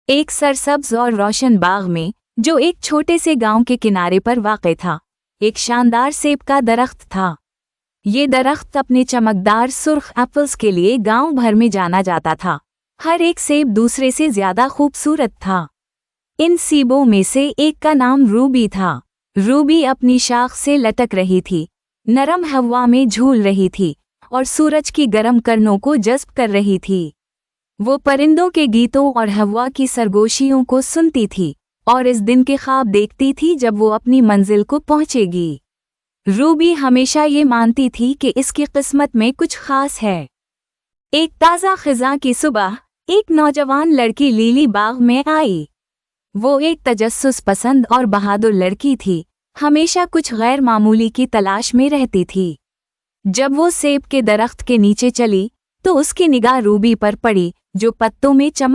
एक सरसब्ज और रोशन बाग में, जो एक छोटे से गांव के किनारे पर वाक़ था, एक शानदार सेब का दरख्त था। ये दरख्त अपने चमकदार सुर्ख एप्पल्स के लिए गांव भर में जाना जाता था। हर एक सेब दूसरे से ज्यादा खूबसूरत था। इन सेबों में से एक का नाम रूबी था। रूबी अपनी शाख से लटक रही थी, नरम हवा में झूल रही थी और सूरज की गर्म किरणों को जज़्ब कर रही थी। वो परिंदों के गीतों और हवा की सरगोशियों को सुनती थी और इस दिन के ख्वाब देखती थी जब वो अपनी मंजिल को पहुंचेगी। रूबी हमेशा ये मानती थी कि इसकी किस्मत में कुछ खास है। एक ताज़ा खिज़ां की सुबह एक नौजवान लड़की लीली बाग में आई। वो एक तजस्सुस पसंद और बहादुर लड़की थी, हमेशा कुछ गैर मामूली की तलाश में रहती थी। जब वो सेब के दरख्त के नीचे चली तो उसकी निगाह रूबी पर पड़ी, जो पत्तों में चमक